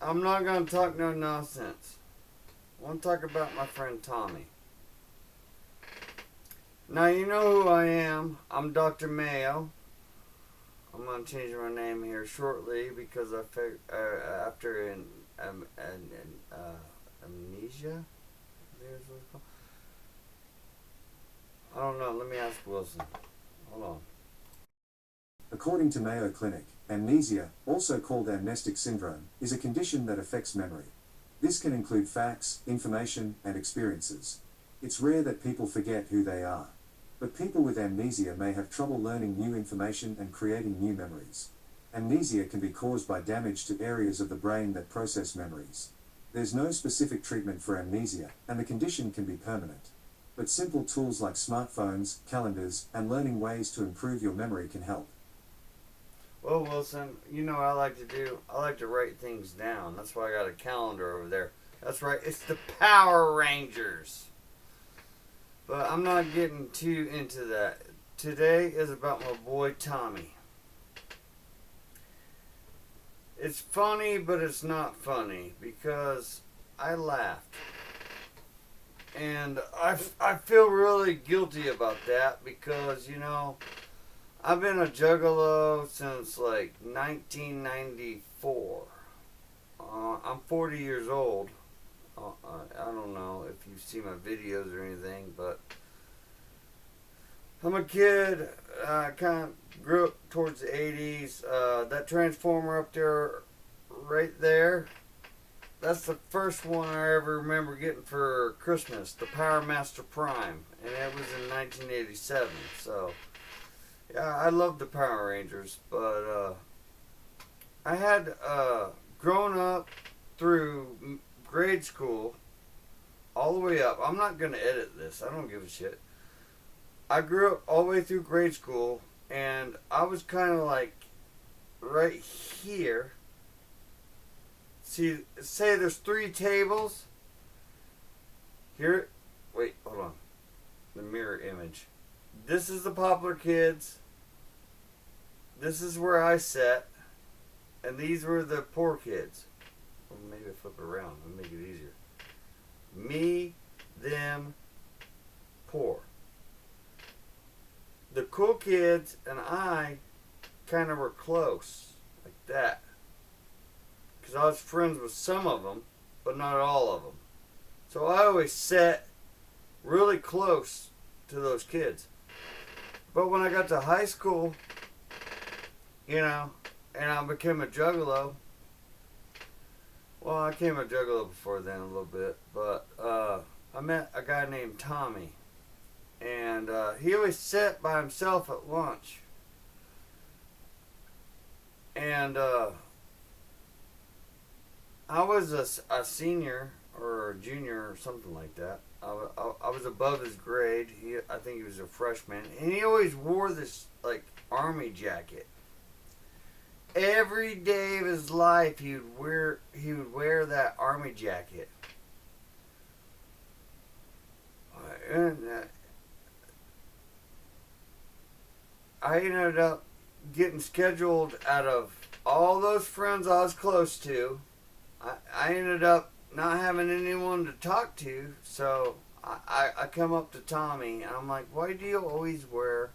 I'm not going to talk no nonsense. I want to talk about my friend Tommy. Now, you know who I am. I'm Dr. Mayo. I'm going to change my name here shortly because after amnesia? I don't know. Let me ask Wilson. Hold on. According to Mayo Clinic, amnesia, also called amnestic syndrome, is a condition that affects memory. This can include facts, information, and experiences. It's rare that people forget who they are. But people with amnesia may have trouble learning new information and creating new memories. Amnesia can be caused by damage to areas of the brain that process memories. There's no specific treatment for amnesia, and the condition can be permanent. But simple tools like smartphones, calendars, and learning ways to improve your memory can help. Well, Wilson, you know what I like to do? I like to write things down. That's why I got a calendar over there. That's right, it's the Power Rangers. But I'm not getting too into that. Today is about my boy Tommy. It's funny, but it's not funny because I laughed. And I feel really guilty about that because, I've been a juggalo since like 1994. I'm 40 years old. I don't know if you see my videos or anything, but I'm a kid. I kind of grew up towards the 80s. That transformer up there, right there, that's the first one I ever remember getting for Christmas, the Power Master Prime, and it was in 1987. So, yeah, I love the Power Rangers, but I had grown up through grade school all the way up. I'm not going to edit this. I don't give a shit. I grew up all the way through grade school, and I was kind of like right here. See, say there's 3 tables. Here, wait, hold on. The mirror image. This is the popular kids. This is where I sat. And these were the poor kids. Or maybe I flip it around and make it easier. Me, them, poor. The cool kids and I kind of were close. Like that. Because I was friends with some of them, but not all of them. So I always sat really close to those kids. But when I got to high school, and I became a juggalo. Well, I became a juggalo before then a little bit, but I met a guy named Tommy, and he always sat by himself at lunch. And I was a senior or a junior or something like that. I was above his grade. I think he was a freshman, and he always wore this like army jacket. Every day of his life, he would wear that army jacket, and I ended up getting scheduled out of all those friends I was close to. I ended up not having anyone to talk to, so I come up to Tommy and I'm like, why do you always wear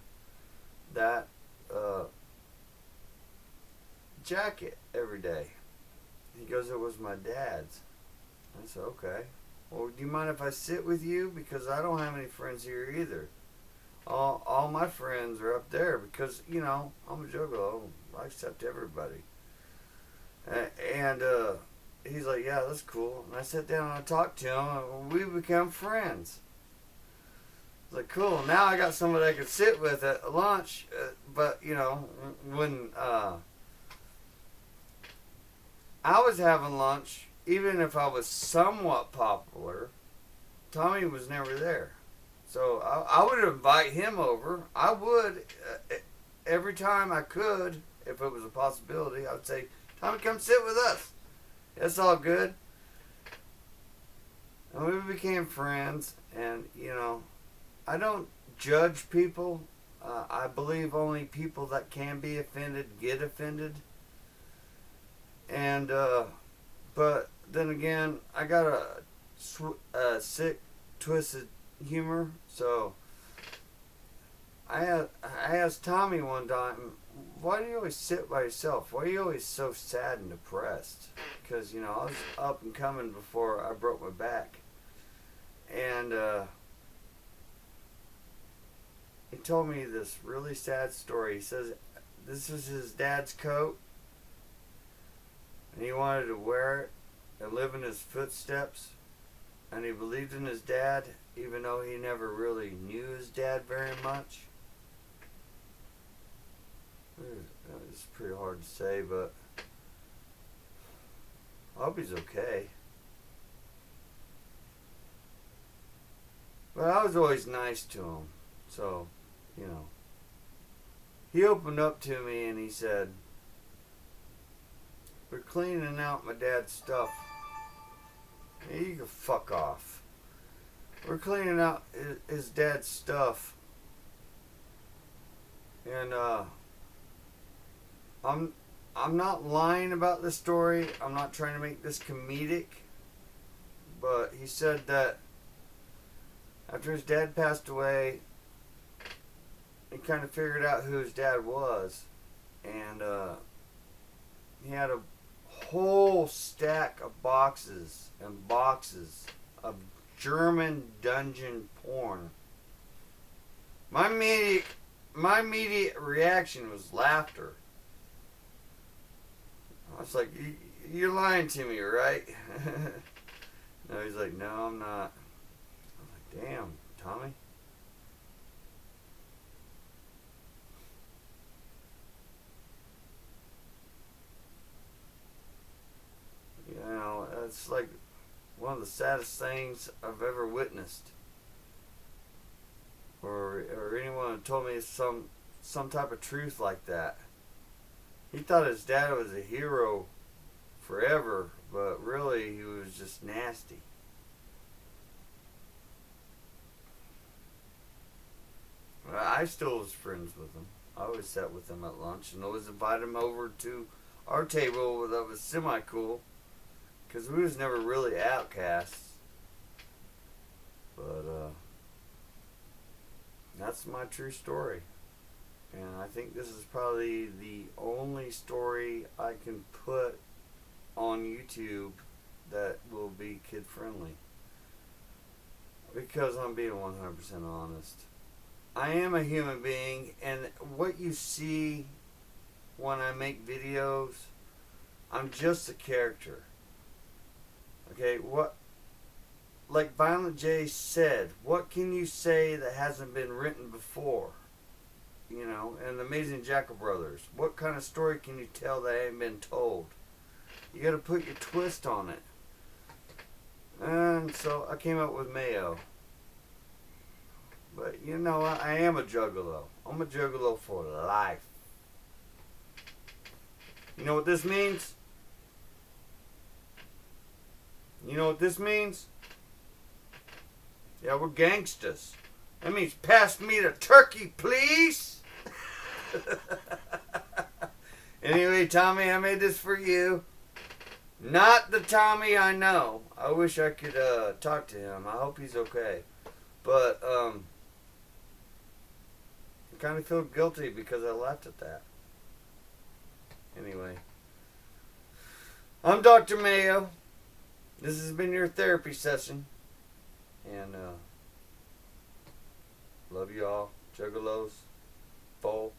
that jacket every day? He goes, it was my dad's. I said, okay. Well, do you mind if I sit with you? Because I don't have any friends here either. All my friends are up there because, I'm a juggalo. I accept everybody. And he's like, yeah, that's cool. And I sat down and I talked to him, and we became friends. I was like, cool. Now I got somebody I could sit with at lunch. But, when I was having lunch, even if I was somewhat popular, Tommy was never there. So I would invite him over. I would, every time I could, if it was a possibility, I would say, Tommy, come sit with us. It's all good. And we became friends, and, I don't judge people. I believe only people that can be offended get offended. And But then again, I got a sick, twisted humor. So I asked Tommy one time, why do you always sit by yourself? Why are you always so sad and depressed? Because, I was up and coming before I broke my back. And he told me this really sad story. He says this was his dad's coat, and he wanted to wear it and live in his footsteps. And he believed in his dad, even though he never really knew his dad very much. It's pretty hard to say, but I hope he's okay. But I was always nice to him, so, He opened up to me and he said, we're cleaning out my dad's stuff. Hey, you can fuck off. We're cleaning out his dad's stuff. And, I'm not lying about this story. I'm not trying to make this comedic. But he said that after his dad passed away, he kind of figured out who his dad was. And he had a whole stack of boxes and boxes of German dungeon porn. My immediate reaction was laughter. I was like, you're lying to me, right? No, he's like, no, I'm not. I was like, damn, Tommy. It's like one of the saddest things I've ever witnessed. Or anyone who told me some type of truth like that. He thought his dad was a hero forever, but really he was just nasty. I still was friends with him. I always sat with him at lunch and always invited him over to our table that was semi-cool. Because we was never really outcasts. But, that's my true story. And I think this is probably the only story I can put on YouTube that will be kid friendly. Because I'm being 100% honest. I am a human being, and what you see when I make videos, I'm just a character. Okay, like Violent J said, what can you say that hasn't been written before? And the Amazing Jackal Brothers. What kind of story can you tell that ain't been told? You gotta put your twist on it. And so I came up with Mayo. But you know what? I am a juggalo. I'm a juggalo for life. You know what this means? You know what this means? Yeah, we're gangsters. That means pass me the turkey, please. Anyway, Tommy, I made this for you. Not the Tommy I know. I wish I could talk to him. I hope he's okay. But I kind of feel guilty because I laughed at that. Anyway, I'm Dr. Mayo. This has been your therapy session. And love you all. Juggalos. Full.